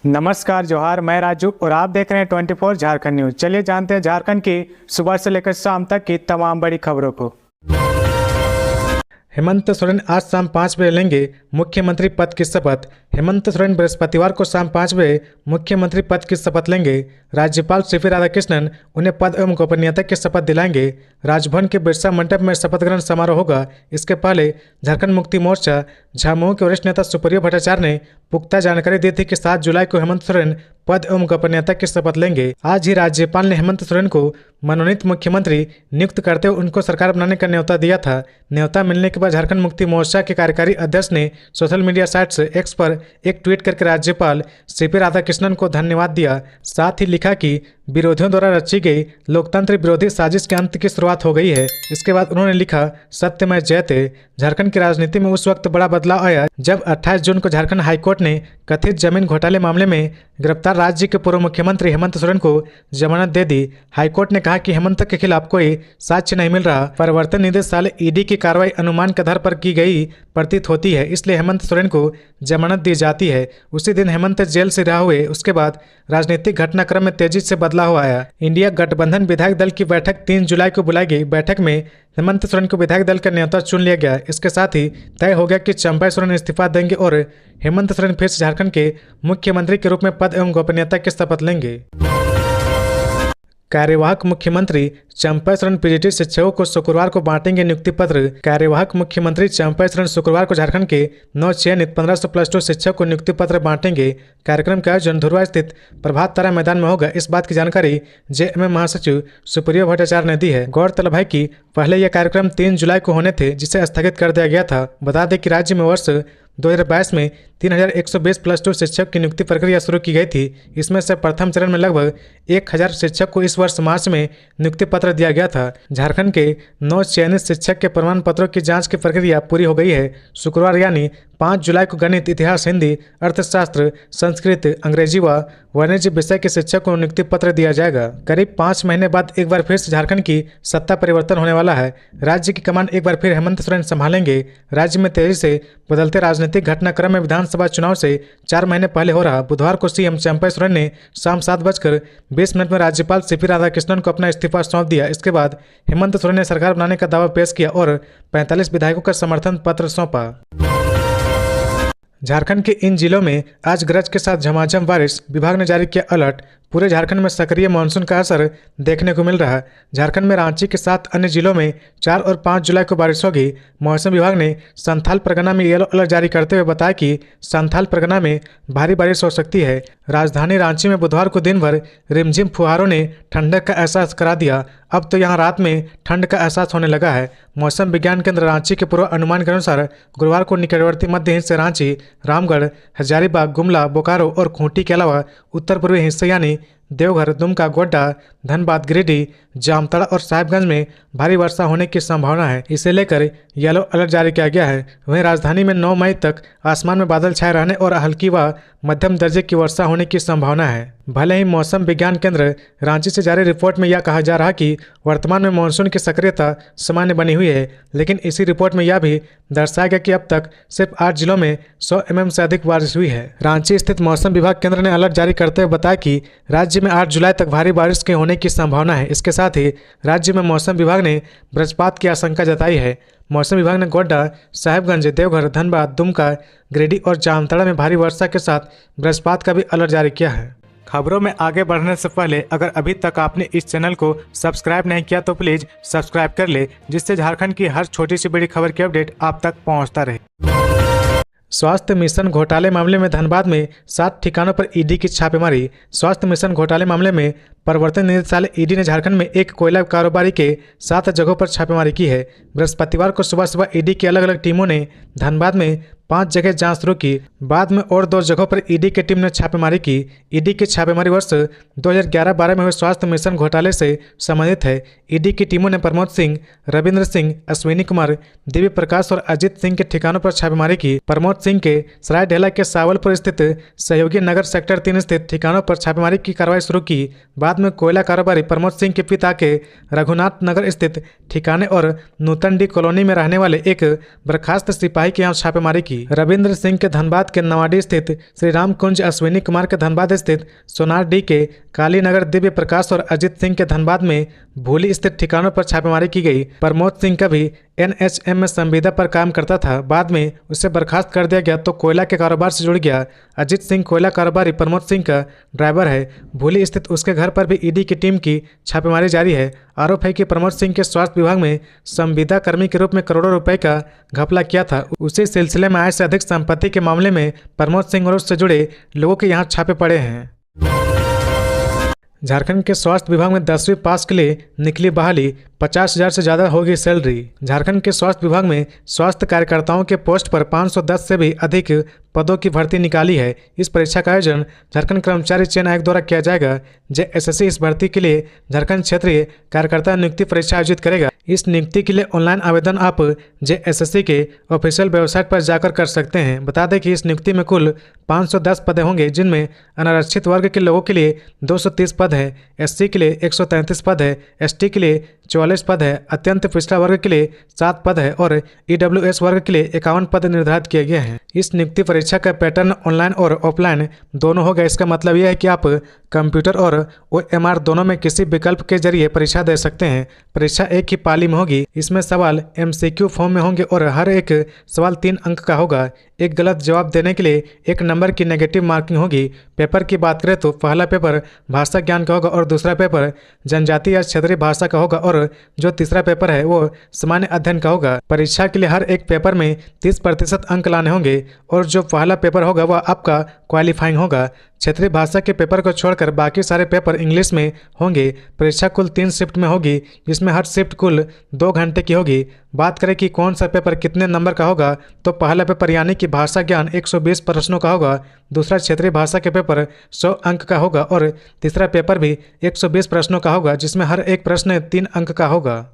नमस्कार जोहार, मैं राजू और आप देख रहे हैं 24 झारखंड न्यूज। चलिए जानते हैं झारखंड की सुबह से लेकर शाम तक की तमाम बड़ी खबरों को। हेमंत सोरेन आज शाम 5 बजे लेंगे मुख्यमंत्री पद की शपथ। हेमंत सोरेन बृहस्पतिवार को शाम 5 बजे मुख्यमंत्री पद की शपथ लेंगे। राज्यपाल सीपी राधाकृष्णन उन्हें पद एवं गोपनीयता की शपथ दिलाएंगे। राजभवन के बिरसा मंडप में शपथ ग्रहण समारोह होगा। इसके पहले झारखंड मुक्ति मोर्चा झामुमो के वरिष्ठ नेता सुप्रियो भट्टाचार्य ने पुख्ता जानकारी दी थी कि 7 जुलाई को हेमंत सोरेन पद एवं गोपनीयता की शपथ लेंगे। आज ही राज्यपाल ने हेमंत सोरेन को मनोनीत मुख्यमंत्री नियुक्त करते हुए उनको सरकार बनाने का न्योता दिया था। न्योता मिलने के बाद झारखंड मुक्ति मोर्चा के कार्यकारी अध्यक्ष ने सोशल मीडिया साइट्स एक्स पर एक ट्वीट करके राज्यपाल सीपी राधाकृष्णन को धन्यवाद दिया। साथ ही लिखा कि विरोधियों द्वारा रची गई लोकतंत्र विरोधी साजिश के अंत की शुरुआत हो गई है। इसके बाद उन्होंने लिखा, सत्यमेव जयते। झारखंड की राजनीति में उस वक्त बड़ा बदलाव आया जब 28 जून को झारखंड हाईकोर्ट ने कथित जमीन घोटाले मामले में गिरफ्तार राज्य के पूर्व मुख्यमंत्री हेमंत सोरेन को जमानत दे दी। हाईकोर्ट ने कहा कि हेमंत के खिलाफ कोई साक्ष्य नहीं मिल रहा। प्रवर्तन निदेशालय ईडी की कार्रवाई अनुमान के आधार पर की गई प्रतीत होती है, इसलिए हेमंत सोरेन को जमानत दी जाती है। उसी दिन हेमंत जेल से रिहा हुए। उसके बाद राजनीतिक घटनाक्रम में तेजी से बदलाव आया। इंडिया गठबंधन विधायक दल की बैठक 3 जुलाई को बुलाई गई। बैठक में हेमंत सोरेन को विधायक दल का नेता चुन लिया गया। इसके साथ ही तय हो गया कि चंपा सोरेन इस्तीफा देंगे और हेमंत सोरेन फिर से झारखंड के मुख्यमंत्री के रूप में पद एवं गोपनीयता की शपथ लेंगे। कार्यवाहक मुख्यमंत्री चंपा सोरेन पीजीटी शिक्षकों को शुक्रवार को बांटेंगे नियुक्ति पत्र। कार्यवाहक मुख्यमंत्री चंपा सोरेन शुक्रवार को झारखंड के 9 चयनित 1500 प्लस 2 शिक्षक को नियुक्ति पत्र बांटेंगे। कार्यक्रम का आयोजन धुरवा स्थित प्रभात तारा मैदान में होगा। इस बात की जानकारी जेएमएम महासचिव सुप्रियो भट्टाचार्य ने दी है। गौरतलब है कि पहले यह कार्यक्रम 3 जुलाई को होने थे, जिसे स्थगित कर दिया गया था। बता दें कि राज्य में वर्ष 2022 में 3120 प्लस 2 शिक्षक की नियुक्ति प्रक्रिया शुरू की गई थी। इसमें से प्रथम चरण में लगभग 1000 शिक्षक को इस वर्ष मार्च में नियुक्ति पत्र दिया गया था। झारखंड के 9 चयनित शिक्षक के प्रमाण पत्रों की जांच की प्रक्रिया पूरी हो गई है। शुक्रवार यानी 5 जुलाई को गणित, इतिहास, हिंदी, अर्थशास्त्र, संस्कृत, अंग्रेजी व वाणिज्य विषय के शिक्षक को नियुक्ति पत्र दिया जाएगा। करीब 5 महीने बाद एक बार फिर से झारखंड की सत्ता परिवर्तन होने वाला है। राज्य की कमान एक बार फिर हेमंत सोरेन संभालेंगे। राज्य में तेजी से बदलते राजनीतिक घटनाक्रम में विधानसभा चुनाव से 4 महीने पहले हो रहा बुधवार को सीएम चंपा सोरेन ने शाम 7:20 में राज्यपाल सीपी राधाकृष्णन को अपना इस्तीफा सौंप दिया। इसके बाद हेमंत सोरेन ने सरकार बनाने का दावा पेश किया और 45 विधायकों का समर्थन पत्र सौंपा। झारखंड के इन जिलों में आज गरज के साथ झमाझम बारिश। विभाग ने जारी किया अलर्ट। पूरे झारखंड में सक्रिय मानसून का असर देखने को मिल रहा है। झारखंड में रांची के साथ अन्य जिलों में 4 और 5 जुलाई को बारिश होगी। मौसम विभाग ने संथाल परगना में येलो अलर्ट जारी करते हुए बताया कि संथाल परगना में भारी बारिश हो सकती है। राजधानी रांची में बुधवार को दिन भर रिमझिम फुहारों ने ठंडक का एहसास करा दिया। अब तो यहाँ रात में ठंड का एहसास होने लगा है। मौसम विज्ञान केंद्र रांची के पूर्व अनुमान के अनुसार गुरुवार को निकटवर्ती मध्य हिस्से रांची, रामगढ़, हजारीबाग, गुमला, बोकारो और खूंटी के अलावा उत्तर पूर्वी हिस्से यानी देवघर, दुमका, गोड्डा, धनबाद, गिरिडीह, जामताड़ा और साहिबगंज में भारी वर्षा होने की संभावना है। इसे लेकर येलो अलर्ट जारी किया गया है। वहीं राजधानी में 9 मई तक आसमान में बादल छाए रहने और हल्की व मध्यम दर्जे की वर्षा होने की संभावना है। भले ही मौसम विज्ञान केंद्र रांची से जारी रिपोर्ट में यह कहा जा रहा कि वर्तमान में मानसून की सक्रियता सामान्य बनी हुई है, लेकिन इसी रिपोर्ट में यह भी दर्शाया गया कि अब तक सिर्फ 8 जिलों में 100 mm से अधिक बारिश हुई है। रांची स्थित मौसम विभाग केंद्र ने अलर्ट जारी करते हुए बताया कि राज्य में 8 जुलाई तक भारी बारिश के होने की संभावना है। इसके साथ ही राज्य में मौसम विभाग ने वज्रपात की आशंका जताई है। मौसम विभाग ने गोड्डा, साहिबगंज, देवघर, धनबाद, दुमका, गिरिडीह और जामताड़ा में भारी वर्षा के साथ वज्रपात का भी अलर्ट जारी किया है। खबरों में आगे बढ़ने से पहले अगर अभी तक आपने इस चैनल को सब्सक्राइब नहीं किया तो प्लीज सब्सक्राइब कर ले, जिससे झारखंड की हर छोटी सी बड़ी खबर की अपडेट आप तक पहुंचता रहे। स्वास्थ्य मिशन घोटाले मामले में धनबाद में 7 ठिकानों पर ईडी की छापेमारी। स्वास्थ्य मिशन घोटाले मामले में प्रवर्तन निदेशालय ईडी ने झारखंड में एक कोयला कारोबारी के 7 जगहों पर छापेमारी की है। बृहस्पतिवार को सुबह सुबह ईडी की अलग अलग टीमों ने धनबाद में 5 जगह जांच शुरू की। बाद में और 2 जगहों पर ईडी की टीम ने छापेमारी की। ईडी की छापेमारी वर्ष 2011-12 में हुए स्वास्थ्य मिशन घोटाले से संबंधित है। ईडी की टीमों ने प्रमोद सिंह, रविंद्र सिंह, अश्विनी कुमार, दिव्य प्रकाश और अजित सिंह के ठिकानों पर छापेमारी की। प्रमोद सिंह के सरायढेला के सावलपुर स्थित सहयोगी नगर सेक्टर 3 स्थित ठिकानों पर छापेमारी की कार्रवाई शुरू की। बाद में कोयला कारोबारी प्रमोद सिंह के पिता के रघुनाथ नगर स्थित ठिकाने और नूतनडी कॉलोनी में रहने वाले एक बर्खास्त सिपाही के यहाँ छापेमारी की। रविंद्र सिंह के धनबाद के नवाडी स्थित श्री राम कुंज, अश्विनी कुमार के धनबाद स्थित सोनार डी के कालीनगर, दिव्य प्रकाश और अजित सिंह के धनबाद में भूली स्थित ठिकानों पर छापेमारी की गई। प्रमोद सिंह का भी NHM में संविदा पर काम करता था, बाद में उसे बर्खास्त कर दिया गया तो कोयला के कारोबार से जुड़ गया। अजित सिंह कोयला कारोबारी प्रमोद सिंह का ड्राइवर है। भूली स्थित उसके घर पर भी ईडी की टीम की छापेमारी जारी है। आरोप है कि प्रमोद सिंह के स्वास्थ्य विभाग में संविदा कर्मी के रूप में करोड़ों रुपए का घपला किया था। उसी सिलसिले में आय से अधिक संपत्ति के मामले में प्रमोद सिंह और उससे जुड़े लोगों के यहाँ छापे पड़े हैं। झारखंड के स्वास्थ्य विभाग में 10वीं पास के लिए निकली बहाली, 50,000 से ज़्यादा होगी सैलरी। झारखंड के स्वास्थ्य विभाग में स्वास्थ्य कार्यकर्ताओं के पोस्ट पर 510 से भी अधिक पदों की भर्ती निकाली है। इस परीक्षा का आयोजन झारखंड कर्मचारी चयन आयोग द्वारा किया जाएगा। JSSC इस भर्ती के लिए झारखंड क्षेत्रीय कार्यकर्ता नियुक्ति परीक्षा आयोजित करेगा। इस नियुक्ति के लिए ऑनलाइन आवेदन आप JSSC के ऑफिशियल वेबसाइट पर जाकर कर सकते हैं। बता दें कि इस नियुक्ति में कुल 510 पद होंगे, जिनमें अनारक्षित वर्ग के लोगों के लिए 230 पद है, SC के लिए 133 पद है, ST के लिए 44 पद है, अत्यंत पिछड़ा वर्ग के लिए 7 पद है और EWS वर्ग के लिए 51 पद निर्धारित किए गए हैं। इस नियुक्ति परीक्षा का पैटर्न ऑनलाइन और ऑफलाइन दोनों होगा। इसका मतलब यह है कि आप कंप्यूटर और OMR दोनों में किसी विकल्प के जरिए परीक्षा दे सकते हैं। परीक्षा एक ही पाली में होगी। इसमें सवाल MCQ फॉर्म में होंगे और हर एक सवाल 3 अंक का होगा। एक गलत जवाब देने के लिए 1 नंबर की नेगेटिव मार्किंग होगी। पेपर की बात करें तो पहला पेपर भाषा ज्ञान का होगा और दूसरा पेपर जनजातीय या क्षेत्रीय भाषा का होगा और जो तीसरा पेपर है वो सामान्य अध्ययन का होगा। परीक्षा के लिए हर एक पेपर में 30% अंक लाने होंगे और जो पहला पेपर होगा वह आपका क्वालिफाइंग होगा। क्षेत्रीय भाषा के पेपर को छोड़कर बाकी सारे पेपर इंग्लिश में होंगे। परीक्षा कुल 3 शिफ्ट में होगी, जिसमें हर शिफ्ट कुल 2 घंटे की होगी। बात करें कि कौन सा पेपर कितने नंबर का होगा तो पहला पेपर यानी कि भाषा ज्ञान 120 प्रश्नों का होगा, दूसरा क्षेत्रीय भाषा के पेपर 100 अंक का होगा और तीसरा पेपर भी 120 प्रश्नों का होगा, जिसमें हर एक प्रश्न 3 अंक का होगा।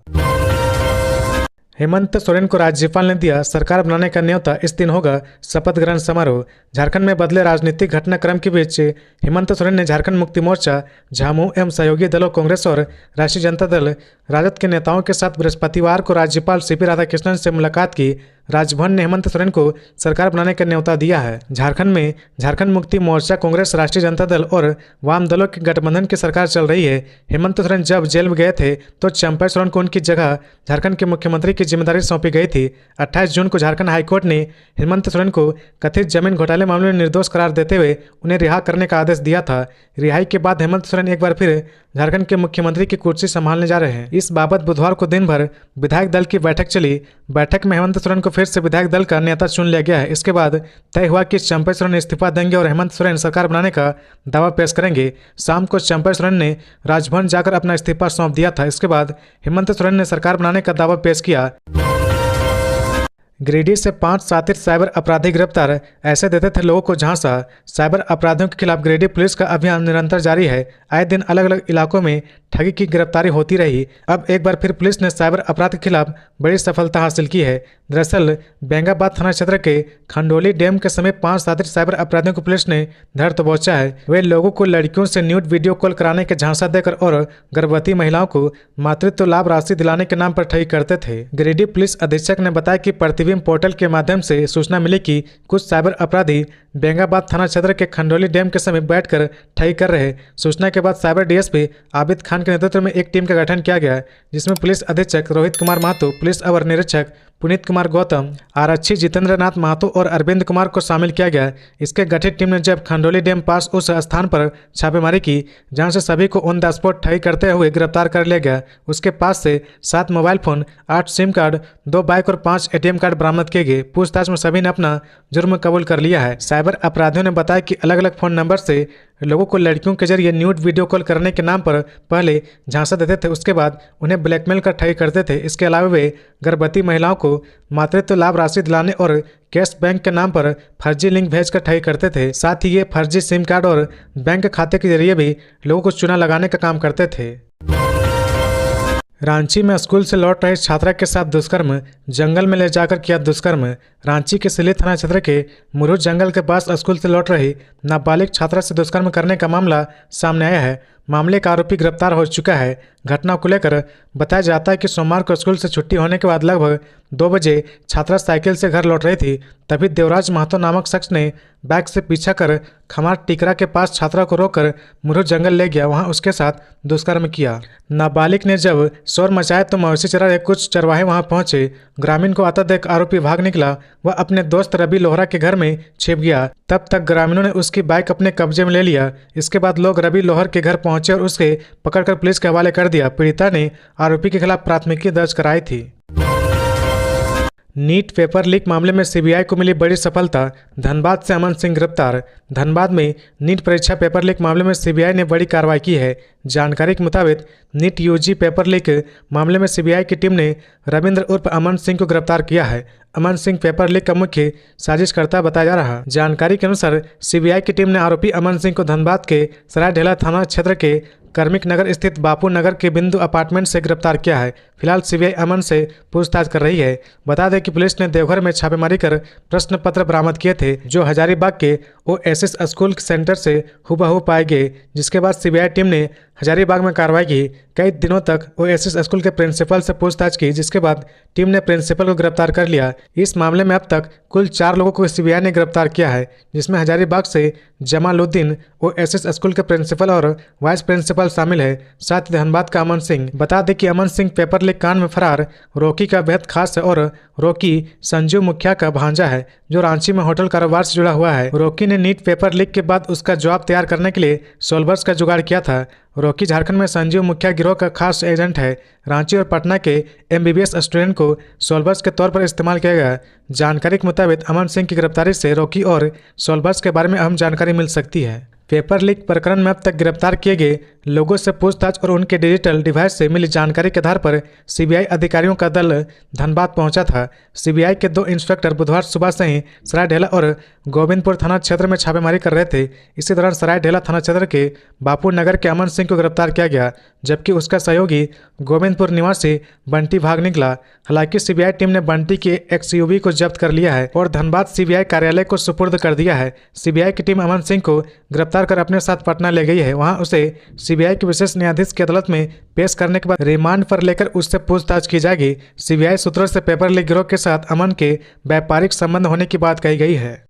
हेमंत सोरेन को राज्यपाल ने दिया सरकार बनाने का न्योता, इस दिन होगा शपथ ग्रहण समारोह। झारखंड में बदले राजनीतिक घटनाक्रम के बीच हेमंत सोरेन ने झारखंड मुक्ति मोर्चा, झामू एवं सहयोगी दलों कांग्रेस और राष्ट्रीय जनता दल राजद के नेताओं के साथ बृहस्पतिवार को राज्यपाल CP राधाकृष्णन से मुलाकात की। राजभवन ने हेमंत सोरेन को सरकार बनाने का न्योता दिया है। झारखंड में झारखंड मुक्ति मोर्चा, कांग्रेस, राष्ट्रीय जनता दल और वाम दलों के गठबंधन की सरकार चल रही है। हेमंत सोरेन जब जेल में गए थे तो चंपा सोरेन को उनकी जगह झारखंड के मुख्यमंत्री की जिम्मेदारी सौंपी गई थी। 28 जून को झारखंड हाईकोर्ट ने हेमंत सोरेन को कथित जमीन घोटाले मामले में निर्दोष करार देते हुए उन्हें रिहा करने का आदेश दिया था। रिहाई के बाद हेमंत सोरेन एक बार फिर झारखंड के मुख्यमंत्री की कुर्सी संभालने जा रहे हैं। इस बाबत बुधवार को दिन भर विधायक दल की बैठक चली। बैठक में हेमंत सोरेन को फिर से विधायक दल का नेता चुन लिया गया है। इसके बाद तय हुआ कि चंपा सोरेन इस्तीफा देंगे और हेमंत सोरेन सरकार बनाने का दावा पेश करेंगे। शाम को चंपा सोरेन ने राजभवन जाकर अपना इस्तीफा सौंप दिया था। इसके बाद हेमंत सोरेन ने सरकार बनाने का दावा पेश किया। गिरिडीह से 5 शातिर साइबर अपराधी गिरफ्तार, ऐसे देते थे लोगों को झांसा। साइबर अपराधियों के खिलाफ गिरिडीह पुलिस का अभियान निरंतर जारी है। आए दिन अलग अलग इलाकों में ठगी की गिरफ्तारी होती रही। अब एक बार फिर पुलिस ने साइबर अपराध के खिलाफ बड़ी सफलता हासिल की है। दरअसल बेंगाबाद थाना क्षेत्र के खंडोली डैम के समीप 5 शातिर साइबर अपराधियों को पुलिस ने धर दबोचा है। वे लोगों को लड़कियों से न्यूड वीडियो कॉल कराने के झांसा देकर और गर्भवती महिलाओं को मातृत्व लाभ राशि दिलाने के नाम पर ठगी करते थे। गिरिडीह पुलिस अधीक्षक ने बताया कि प्रतिबिंब पोर्टल के माध्यम से सूचना मिली कि कुछ साइबर अपराधी बेंगाबाद थाना क्षेत्र के खंडोली डैम के समीप बैठकर ठगी कर रहे। सूचना के बाद साइबर DSP आबिद खान के नेतृत्व में एक टीम का गठन किया गया, जिसमें पुलिस अधीक्षक रोहित कुमार महतो, पुलिस अवर निरीक्षक पुनीत कुमार गौतम, आरक्षी जितेंद्र नाथ महतो और अरविंद कुमार को शामिल किया गया। इसके गठित टीम ने जब खंडोली डैम पास उस स्थान पर छापेमारी की जहां से सभी को ऑन द स्पॉट ठगी करते हुए गिरफ्तार कर लिया गया। उसके पास से 7 mobile phone, 8 SIM card, 2 bike और 5 ATM कार्ड बरामद किए गए। पूछताछ में सभी ने अपना जुर्म कबूल कर लिया है। साइबर अपराधियों ने बताया कि अलग अलग फोन नंबर से लोगों को लड़कियों के जरिए न्यूड वीडियो कॉल करने के नाम पर पहले झांसा देते थे, उसके बाद उन्हें ब्लैकमेल कर ठगी करते थे। इसके अलावा वे गर्भवती महिलाओं को मातृत्व लाभ राशि दिलाने और कैश बैंक के नाम पर फर्जी लिंक भेजकर ठगी करते थे। साथ ही ये फर्जी सिम कार्ड और बैंक खाते के जरिए भी लोगों को चूना लगाने का काम करते थे। रांची में स्कूल से लौट रही छात्रा के साथ दुष्कर्म, जंगल में ले जाकर किया दुष्कर्म। रांची के सिले थाना क्षेत्र के मुरुज जंगल के पास स्कूल से लौट रही नाबालिग छात्रा से दुष्कर्म करने का मामला सामने आया है। मामले का आरोपी गिरफ्तार हो चुका है। घटना को लेकर बताया जाता है कि सोमवार को स्कूल से छुट्टी होने के बाद लगभग 2 बजे छात्रा साइकिल से घर लौट रही थी। तभी देवराज महतो नामक शख्स ने बाइक से पीछा कर खमार टिकरा के पास छात्रा को रोककर मुरुज जंगल ले गया। वहां उसके साथ दुष्कर्म किया। नाबालिग ने जब शोर मचाया तो मवेशी चरा रहे कुछ चरवाहे वहां पहुंचे। ग्रामीण को आता देख आरोपी भाग निकला। वह अपने दोस्त रवि लोहरा के घर में छिप गया। तब तक ग्रामीणों ने उसकी बाइक अपने कब्जे में ले लिया। इसके बाद लोग रवि लोहर के घर पहुंचे और उसे पकड़कर पुलिस के हवाले कर दिया। पीड़िता ने आरोपी के खिलाफ प्राथमिकी दर्ज कराई थी। नीट पेपर लीक मामले में सीबीआई को मिली बड़ी सफलता। धनबाद से अमन सिंह गिरफ्तार। धनबाद में नीट परीक्षा पेपर लीक मामले में सीबीआई ने बड़ी कार्रवाई की है। जानकारी के मुताबिक नीट यूजी पेपर लीक मामले में सीबीआई की टीम ने रविंद्र उर्फ अमन सिंह को गिरफ्तार किया है। अमन सिंह पेपर लीक का मुख्य साजिशकर्ता बताया जा रहा। जानकारी के अनुसार सीबीआई की टीम ने आरोपी अमन सिंह को धनबाद के सरायढेला थाना क्षेत्र के कार्मिक नगर स्थित बापू नगर के बिंदु अपार्टमेंट से गिरफ्तार किया है। फिलहाल सीबीआई अमन से पूछताछ कर रही है। बता दें कि पुलिस ने देवघर में छापेमारी कर प्रश्न पत्र बरामद किए थे जो हजारीबाग के ओएसिस स्कूल सेंटर से हुबहू पाए गए, जिसके बाद सीबीआई टीम ने हजारीबाग में कार्रवाई की। कई दिनों तक ओएसिस स्कूल के प्रिंसिपल से पूछताछ की, जिसके बाद टीम ने प्रिंसिपल को गिरफ्तार कर लिया। इस मामले में अब तक कुल 4 लोगों को सीबीआई ने गिरफ्तार किया है, जिसमें हजारीबाग से जमालुद्दीन ओएसिस स्कूल के प्रिंसिपल और वाइस प्रिंसिपल शामिल है, साथ ही धनबाद का अमन सिंह। बता दें कि अमन सिंह पेपर लीक कांड में फरार रॉकी का बेहद खास है और रॉकी संजीव मुखिया का भांजा है जो रांची में होटल कारोबार से जुड़ा हुआ है। रॉकी ने नीट पेपर लीक के बाद उसका जवाब तैयार करने के लिए सोलवर्स का जुगाड़ किया था। रॉकी झारखंड में संजीव मुखिया गिरोह का खास एजेंट है। रांची और पटना के एमबीबीएस स्टूडेंट को सोलवर्स के तौर पर इस्तेमाल किया गया। जानकारी के मुताबिक अमन सिंह की गिरफ्तारी से रॉकी और सोलवर्स के बारे में अहम जानकारी मिल सकती है। पेपर लीक प्रकरण में अब तक गिरफ्तार किए गए लोगों से पूछताछ और उनके डिजिटल डिवाइस से मिली जानकारी के आधार पर सीबीआई अधिकारियों का दल धनबाद पहुंचा था। सीबीआई के 2 इंस्पेक्टर बुधवार सुबह से ही सरायढेला और गोविंदपुर थाना क्षेत्र में छापेमारी कर रहे थे। इसी दौरान सरायढेला थाना क्षेत्र के बापू नगर के अमन सिंह को गिरफ्तार किया गया, जबकि उसका सहयोगी गोविंदपुर निवासी बंटी भाग निकला। हालांकि सीबीआई टीम ने बंटी की एक्सयूवी को जब्त कर लिया है और धनबाद सीबीआई कार्यालय को सुपुर्द कर दिया है। सीबीआई की टीम अमन सिंह को गिरफ्तार कर अपने साथ पटना ले गई है। वहां उसे सीबीआई के विशेष न्यायाधीश की अदालत में पेश करने के बाद रिमांड पर लेकर उससे पूछताछ की जाएगी। सीबीआई सूत्रों से पेपर लीक गिरोह के साथ अमन के व्यापारिक संबंध होने की बात कही गई है।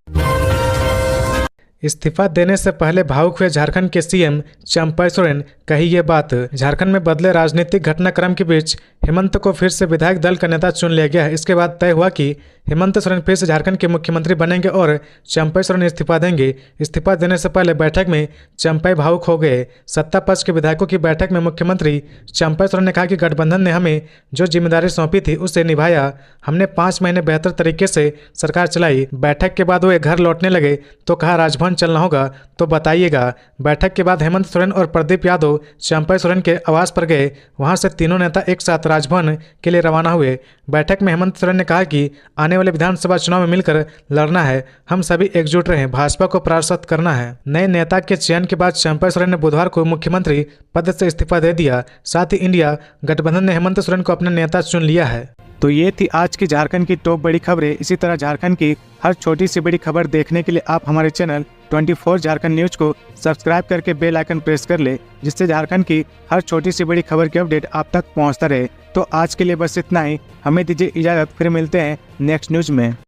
इस्तीफा देने से पहले भावुक हुए झारखंड के सीएम चंपई सोरेन, कही ये बात। झारखंड में बदले राजनीतिक घटनाक्रम के बीच हेमंत को फिर से विधायक दल का नेता चुन लिया गया है। इसके बाद तय हुआ कि हेमंत सोरेन फिर से झारखंड के मुख्यमंत्री बनेंगे और चंपई सोरेन इस्तीफा देंगे। इस्तीफा देने से पहले बैठक में चंपई भावुक हो गए। सत्ता पक्ष के विधायकों की बैठक में मुख्यमंत्री चंपई सोरेन ने कहा कि गठबंधन ने हमें जो जिम्मेदारी सौंपी थी उसे निभाया। हमने 5 महीने बेहतर तरीके से सरकार चलाई। बैठक के बाद वो घर लौटने लगे तो कहा राजभवन चलना होगा तो बताइएगा। बैठक के बाद हेमंत सोरेन और प्रदीप यादव चंपई सोरेन के आवास पर गए। वहां से तीनों नेता एक साथ राजभवन के लिए रवाना हुए। बैठक में हेमंत सोरेन ने कहा कि आने वाले विधानसभा चुनाव में मिलकर लड़ना है, हम सभी एकजुट रहे, भाजपा को परास्त करना है। नए नेता के चयन के बाद चंपई सोरेन ने बुधवार को मुख्यमंत्री पद से इस्तीफा दे दिया। साथ ही इंडिया गठबंधन ने हेमंत सोरेन को अपना नेता चुन लिया है। तो ये थी आज की झारखंड की टॉप बड़ी खबरें। इसी तरह झारखंड की हर छोटी सी बड़ी खबर देखने के लिए आप हमारे चैनल 24 झारखंड न्यूज को सब्सक्राइब करके बेल आइकन प्रेस कर ले, जिससे झारखंड की हर छोटी सी बड़ी खबर की अपडेट आप तक पहुंचता रहे। तो आज के लिए बस इतना ही। हमें दीजिए इजाजत, फिर मिलते हैं नेक्स्ट न्यूज में।